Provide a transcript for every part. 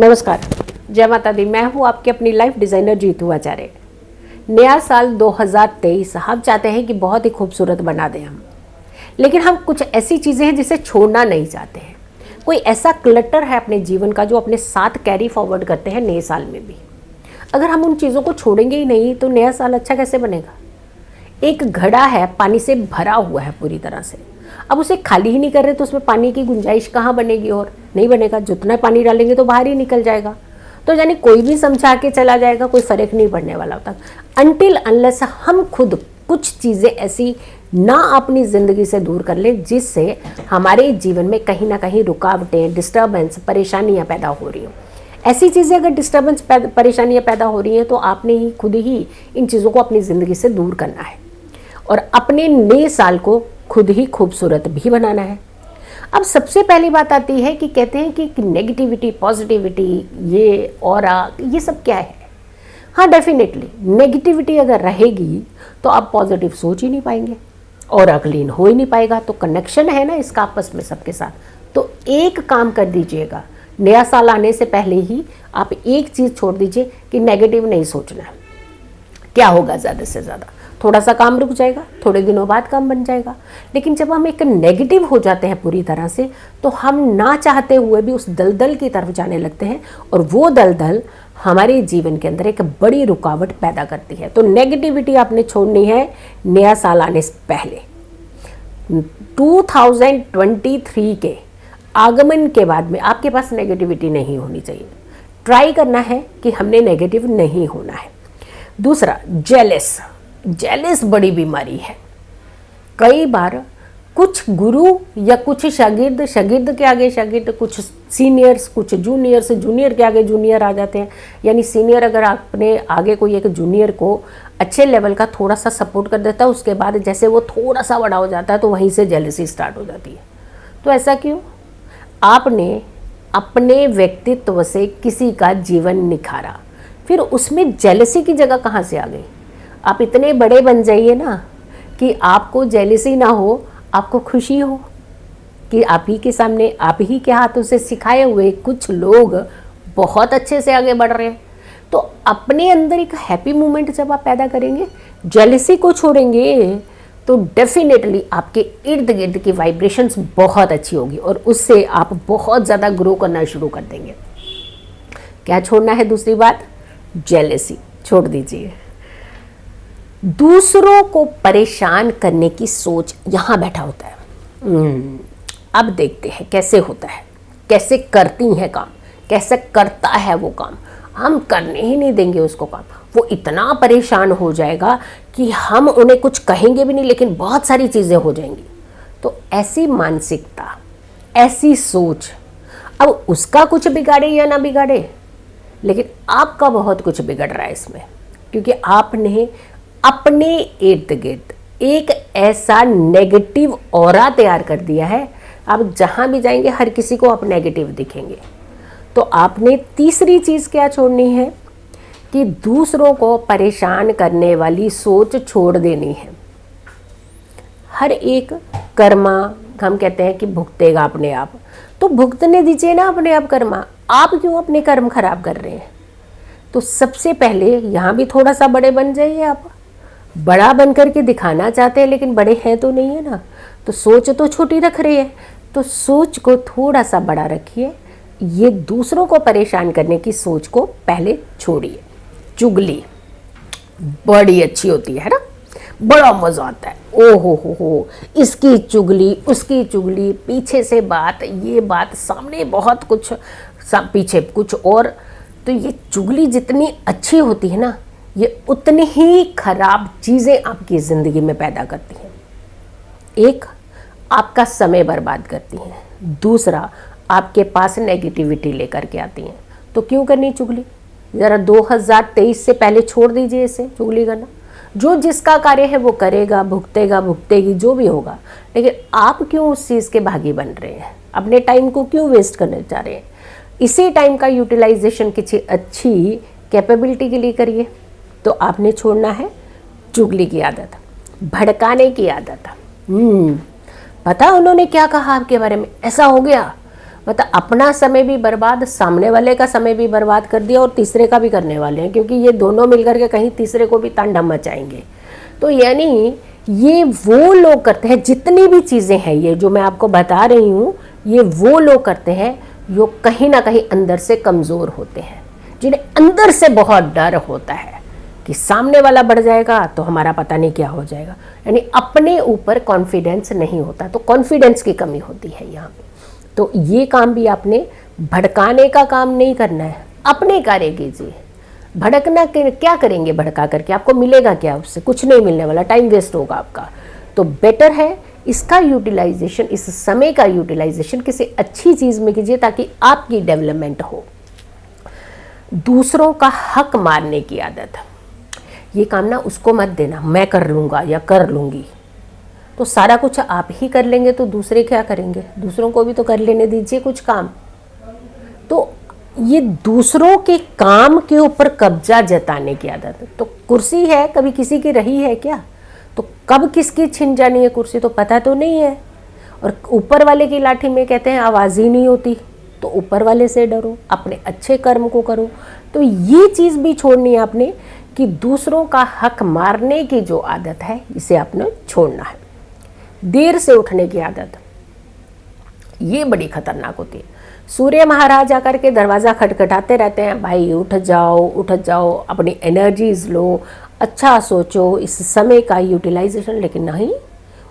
नमस्कार, जय माता दी। मैं हूँ आपकी अपनी लाइफ डिज़ाइनर जीतू आचार्य। नया साल 2023 हम चाहते हैं कि बहुत ही खूबसूरत बना दें हम, लेकिन हम कुछ ऐसी चीज़ें हैं जिसे छोड़ना नहीं चाहते हैं। कोई ऐसा क्लटर है अपने जीवन का जो अपने साथ कैरी फॉरवर्ड करते हैं नए साल में भी। अगर हम उन चीज़ों को छोड़ेंगे ही नहीं तो नया साल अच्छा कैसे बनेगा। एक घड़ा है, पानी से भरा हुआ है पूरी तरह से, अब उसे खाली ही नहीं कर रहे तो उसमें पानी की गुंजाइश कहाँ बनेगी, और नहीं बनेगा। जितना पानी डालेंगे तो बाहर ही निकल जाएगा। तो यानी कोई भी समझा के चला जाएगा, कोई फर्क नहीं पड़ने वाला होता अनटिल अनलेस हम खुद कुछ चीज़ें ऐसी ना अपनी ज़िंदगी से दूर कर लें जिससे हमारे जीवन में कहीं ना कहीं रुकावटें, डिस्टर्बेंस, परेशानियाँ पैदा हो रही हों। ऐसी चीज़ें अगर डिस्टर्बेंस परेशानियाँ पैदा हो रही हैं तो आपने ही खुद ही इन चीज़ों को अपनी ज़िंदगी से दूर करना है और अपने नए साल को खुद ही खूबसूरत भी बनाना है। अब सबसे पहली बात आती है कि कहते हैं कि नेगेटिविटी, पॉजिटिविटी, ये ऑरा, ये सब क्या है। हाँ, डेफिनेटली नेगेटिविटी अगर रहेगी तो आप पॉजिटिव सोच ही नहीं पाएंगे और क्लीन हो ही नहीं पाएगा। तो कनेक्शन है ना इसका आपस में सबके साथ। तो एक काम कर दीजिएगा, नया साल आने से पहले ही आप एक चीज़ छोड़ दीजिए कि नेगेटिव नहीं सोचना है। क्या होगा, ज़्यादा से ज़्यादा थोड़ा सा काम रुक जाएगा, थोड़े दिनों बाद काम बन जाएगा। लेकिन जब हम एक नेगेटिव हो जाते हैं पूरी तरह से तो हम ना चाहते हुए भी उस दलदल की तरफ जाने लगते हैं और वो दलदल हमारे जीवन के अंदर एक बड़ी रुकावट पैदा करती है। तो नेगेटिविटी आपने छोड़नी है नया साल आने से पहले। 2023 के आगमन के बाद में आपके पास नेगेटिविटी नहीं होनी चाहिए। ट्राई करना है कि हमने नेगेटिव नहीं होना है। दूसरा, जेलस बड़ी बीमारी है। कई बार कुछ गुरु या कुछ शागिर्द के आगे शागिर्द, कुछ सीनियर्स, कुछ जूनियर्स, जूनियर के आगे जूनियर आ जाते हैं। यानी सीनियर अगर आपने आगे कोई एक जूनियर को अच्छे लेवल का थोड़ा सा सपोर्ट कर देता है, उसके बाद जैसे वो थोड़ा सा बड़ा हो जाता है तो वहीं से जेलसी स्टार्ट हो जाती है। तो ऐसा क्यों? आपने अपने व्यक्तित्व से किसी का जीवन निखारा, फिर उसमें जेलसी की जगह कहाँ से आ गई? आप इतने बड़े बन जाइए ना कि आपको जेलसी ना हो, आपको खुशी हो कि आप ही के सामने, आप ही के हाथों से सिखाए हुए कुछ लोग बहुत अच्छे से आगे बढ़ रहे हैं। तो अपने अंदर एक हैप्पी मोमेंट जब आप पैदा करेंगे, जेलसी को छोड़ेंगे, तो डेफिनेटली आपके इर्द गिर्द की वाइब्रेशंस बहुत अच्छी होगी और उससे आप बहुत ज़्यादा ग्रो करना शुरू कर देंगे। क्या छोड़ना है? दूसरी बात, जेलसी छोड़ दीजिए। दूसरों को परेशान करने की सोच यहाँ बैठा होता है। अब देखते हैं कैसे होता है, कैसे करती हैं काम, कैसे करता है वो काम। हम करने ही नहीं देंगे उसको काम। वो इतना परेशान हो जाएगा कि हम उन्हें कुछ कहेंगे भी नहीं, लेकिन बहुत सारी चीज़ें हो जाएंगी। तो ऐसी मानसिकता, ऐसी सोच, अब उसका कुछ बिगाड़े या ना बिगाड़े, लेकिन आपका बहुत कुछ बिगड़ रहा है इसमें, क्योंकि आपने अपने इर्द गिर्द एक ऐसा नेगेटिव ऑरा तैयार कर दिया है। आप जहाँ भी जाएंगे हर किसी को आप नेगेटिव दिखेंगे। तो आपने तीसरी चीज़ क्या छोड़नी है कि दूसरों को परेशान करने वाली सोच छोड़ देनी है। हर एक कर्मा, हम कहते हैं कि भुगतेगा अपने आप, तो भुगतने दीजिए ना अपने आप कर्मा। आप क्यों अपने कर्म खराब कर रहे हैं? तो सबसे पहले यहाँ भी थोड़ा सा बड़े बन जाइए। आप बड़ा बन करके दिखाना चाहते हैं लेकिन बड़े हैं तो नहीं है ना, तो सोच तो छोटी रख रही है। तो सोच को थोड़ा सा बड़ा रखिए। ये दूसरों को परेशान करने की सोच को पहले छोड़िए। चुगली बड़ी अच्छी होती है ना, बड़ा मजा आता है। ओ हो, इसकी चुगली, उसकी चुगली, पीछे से बात, ये बात, सामने बहुत कुछ, पीछे कुछ और। तो ये चुगली जितनी अच्छी होती है ना, ये उतनी ही खराब चीज़ें आपकी ज़िंदगी में पैदा करती हैं। एक, आपका समय बर्बाद करती हैं। दूसरा, आपके पास नेगेटिविटी लेकर के आती हैं। तो क्यों करनी चुगली? ज़रा 2023 से पहले छोड़ दीजिए इसे, चुगली करना। जो जिसका कार्य है वो करेगा, भुगतेगा, भुगतेगी, जो भी होगा। लेकिन आप क्यों उस चीज़ के भागी बन रहे हैं? अपने टाइम को क्यों वेस्ट करने जा रहे हैं? इसी टाइम का यूटिलाइजेशन किसी अच्छी कैपेबिलिटी के लिए करिए। तो आपने छोड़ना है चुगली की आदत, भड़काने की आदत। पता उन्होंने क्या कहा आपके बारे में, ऐसा हो गया, मतलब अपना समय भी बर्बाद, सामने वाले का समय भी बर्बाद कर दिया और तीसरे का भी करने वाले हैं, क्योंकि ये दोनों मिलकर के कहीं तीसरे को भी तांडव मचाएंगे। तो यानी ये वो लोग करते हैं, जितनी भी चीज़ें हैं ये जो मैं आपको बता रही हूँ, ये वो लोग करते हैं जो कहीं ना कहीं अंदर से कमज़ोर होते हैं, जिन्हें अंदर से बहुत डर होता है कि सामने वाला बढ़ जाएगा तो हमारा पता नहीं क्या हो जाएगा। यानी अपने ऊपर कॉन्फिडेंस नहीं होता, तो कॉन्फिडेंस की कमी होती है यहाँ पे। तो ये काम भी आपने भड़काने का काम नहीं करना है, अपने कार्य कीजिए। भड़कना क्या करेंगे, भड़का करके आपको मिलेगा क्या? उससे कुछ नहीं मिलने वाला, टाइम वेस्ट होगा आपका। तो बेटर है इसका यूटिलाइजेशन, इस समय का यूटिलाइजेशन किसी अच्छी चीज़ में कीजिए ताकि आपकी डेवलपमेंट हो। दूसरों का हक मारने की आदत, ये काम ना उसको मत देना, मैं कर लूँगा या कर लूँगी, तो सारा कुछ आप ही कर लेंगे तो दूसरे क्या करेंगे? दूसरों को भी तो कर लेने दीजिए कुछ काम। तो ये दूसरों के काम के ऊपर कब्जा जताने की आदत। तो कुर्सी है, कभी किसी की रही है क्या? तो कब किसकी छिन जानी है कुर्सी तो पता तो नहीं है। और ऊपर वाले की लाठी में कहते हैं आवाज़ ही नहीं होती, तो ऊपर वाले से डरो, अपने अच्छे कर्म को करो। तो ये चीज़ भी छोड़नी है आपने कि दूसरों का हक मारने की जो आदत है इसे आपने छोड़ना है। देर से उठने की आदत, ये बड़ी खतरनाक होती है। सूर्य महाराज आकर के दरवाज़ा खटखटाते रहते हैं, भाई उठ जाओ उठ जाओ, अपनी एनर्जीज लो, अच्छा सोचो, इस समय का यूटिलाइजेशन। लेकिन नहीं,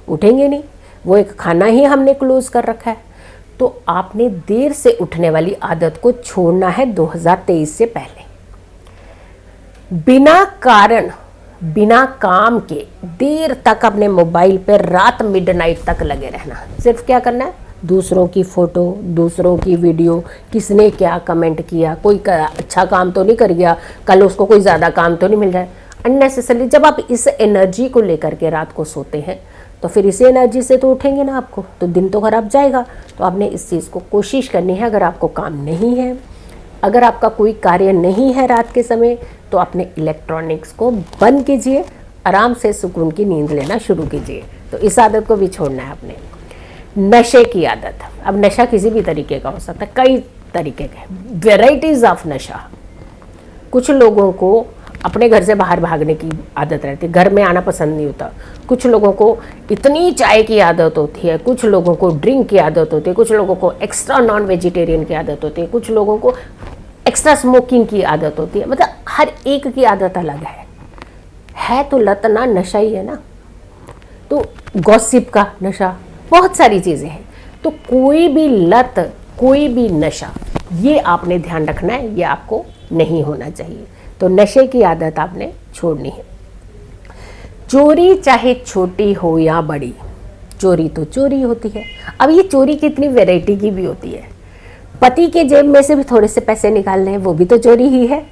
उठेंगे नहीं, वो एक खाना ही हमने क्लोज कर रखा है। तो आपने देर से उठने वाली आदत को छोड़ना है 2023 से पहले। बिना कारण, बिना काम के देर तक अपने मोबाइल पर रात मिडनाइट तक लगे रहना। सिर्फ क्या करना है? दूसरों की फ़ोटो, दूसरों की वीडियो, किसने क्या कमेंट किया, कोई अच्छा काम तो नहीं कर गया, कल उसको कोई ज़्यादा काम तो नहीं मिल रहा है, अननेसेसरली। जब आप इस एनर्जी को लेकर के रात को सोते हैं तो फिर इसी एनर्जी से तो उठेंगे ना आपको, तो दिन तो खराब जाएगा। तो आपने इस चीज़ को कोशिश करनी है। अगर आपको काम नहीं है, अगर आपका कोई कार्य नहीं है रात के समय, तो अपने इलेक्ट्रॉनिक्स को बंद कीजिए, आराम से सुकून की नींद लेना शुरू कीजिए। तो इस आदत को भी छोड़ना है आपने। नशे की आदत, अब नशा किसी भी तरीके का हो सकता है, कई तरीके के, वेराइटीज़ ऑफ नशा। कुछ लोगों को अपने घर से बाहर भागने की आदत रहती है, घर में आना पसंद नहीं होता। कुछ लोगों को इतनी चाय की आदत होती है, कुछ लोगों को ड्रिंक की आदत होती है, कुछ लोगों को एक्स्ट्रा नॉन वेजिटेरियन की आदत होती है, कुछ लोगों को एक्स्ट्रा स्मोकिंग की आदत होती है। मतलब हर एक की आदत अलग है तो लत ना नशा ही है ना। तो गॉसिप का नशा, बहुत सारी चीज़ें हैं। तो कोई भी लत, कोई भी नशा, ये आपने ध्यान रखना है, ये आपको नहीं होना चाहिए। तो नशे की आदत आपने छोड़नी है। चोरी चाहे छोटी हो या बड़ी, चोरी तो चोरी होती है। अब ये चोरी कितनी वैरायटी की भी होती है। पति के जेब में से भी थोड़े से पैसे निकालने हैं, वो भी तो चोरी ही है।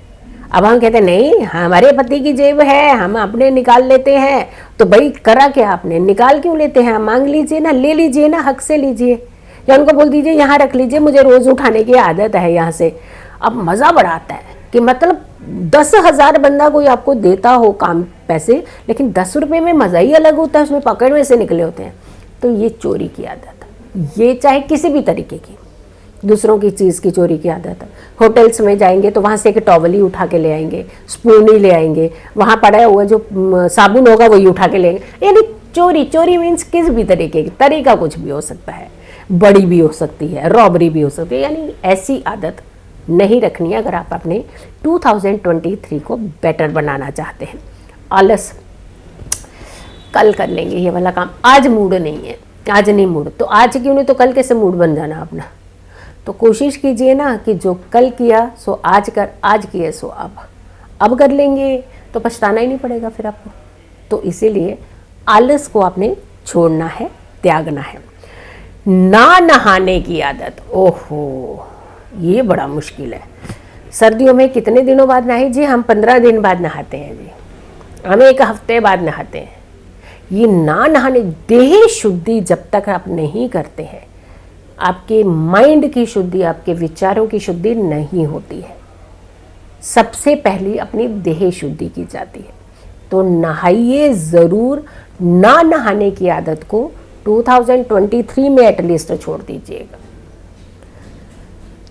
अब हम कहते हैं नहीं, हमारे पति की जेब है, हम अपने निकाल लेते हैं। तो भाई करा क्या आपने, निकाल क्यों लेते हैं? मांग लीजिए ना, ले लीजिए ना, हक से लीजिए, या उनको बोल दीजिए यहाँ रख लीजिए, मुझे रोज़ उठाने की आदत है यहाँ से। अब मज़ा बड़ा आता है कि मतलब 10,000 बंदा कोई आपको देता हो काम पैसे, लेकिन 10 रुपये में मज़ा ही अलग होता है, उसमें पॉकेट में से निकले होते हैं। तो ये चोरी की आदत, ये चाहे किसी भी तरीके की, दूसरों की चीज़ की चोरी की आदत है। होटल्स में जाएंगे तो वहाँ से एक टॉवल ही उठा के ले आएंगे, स्पून ही ले आएंगे, वहाँ पड़ा हुआ जो साबुन होगा वही उठा के ले आएंगे। यानी चोरी, चोरी मीन्स किस भी तरीके की, तरीका कुछ भी हो सकता है, बड़ी भी हो सकती है, रॉबरी भी हो सकती है। यानी ऐसी आदत नहीं रखनी है अगर आप अपने 2023 को बेटर बनाना चाहते हैं। आलस, कल कर लेंगे ये वाला काम, आज मूड नहीं है, आज नहीं मूड, तो आज क्यों नहीं, तो कल कैसे मूड बन जाना अपना। तो कोशिश कीजिए ना कि जो कल किया सो आज कर, आज किए सो अब कर लेंगे, तो पछताना ही नहीं पड़ेगा फिर आपको। तो इसीलिए आलस को आपने छोड़ना है, त्यागना है। ना नहाने की आदत, ओहो ये बड़ा मुश्किल है। सर्दियों में कितने दिनों बाद नहाए जी? हम 15 दिन बाद नहाते हैं जी, हम 1 हफ्ते बाद नहाते हैं। ये ना नहाने, देह शुद्धि जब तक आप नहीं करते हैं, आपके माइंड की शुद्धि, आपके विचारों की शुद्धि नहीं होती है। सबसे पहली अपनी देह शुद्धि की जाती है। तो नहाइए ज़रूर। ना नहाने की आदत को 2023 में एटलीस्ट छोड़ दीजिएगा।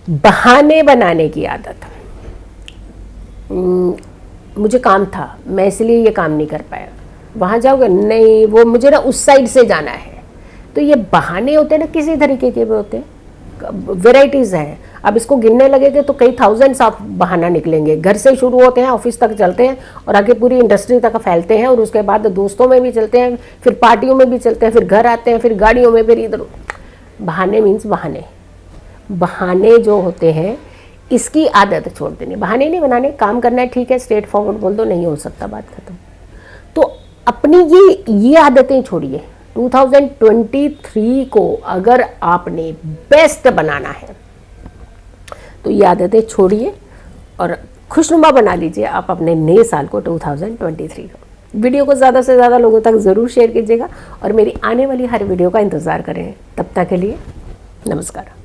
बहाने बनाने की आदत। मुझे काम था, मैं इसलिए ये काम नहीं कर पाया। वहाँ जाओगे, नहीं वो मुझे ना उस साइड से जाना है। तो ये बहाने होते हैं ना, किसी तरीके के भी होते हैं, वेराइटीज़ हैं। अब इसको गिनने लगेंगे तो कई थाउजेंड्स ऑफ बहाना निकलेंगे। घर से शुरू होते हैं, ऑफिस तक चलते हैं और आगे पूरी इंडस्ट्री तक फैलते हैं, और उसके बाद दोस्तों में भी चलते हैं, फिर पार्टियों में भी चलते हैं, फिर घर आते हैं, फिर गाड़ियों में, फिर इधर। बहाने मीन्स बहाने। बहाने जो होते हैं इसकी आदत छोड़ देनी। बहाने नहीं बनाने, काम करना है, ठीक है, स्ट्रेट फॉरवर्ड बोल दो, नहीं हो सकता, बात खत्म। तो अपनी ये आदतें छोड़िए। 2023 को अगर आपने बेस्ट बनाना है तो ये आदतें छोड़िए और खुशनुमा बना लीजिए आप अपने नए साल को, 2023 को। वीडियो को ज़्यादा से ज़्यादा लोगों तक ज़रूर शेयर कीजिएगा और मेरी आने वाली हर वीडियो का इंतज़ार करें। तब तक के लिए नमस्कार।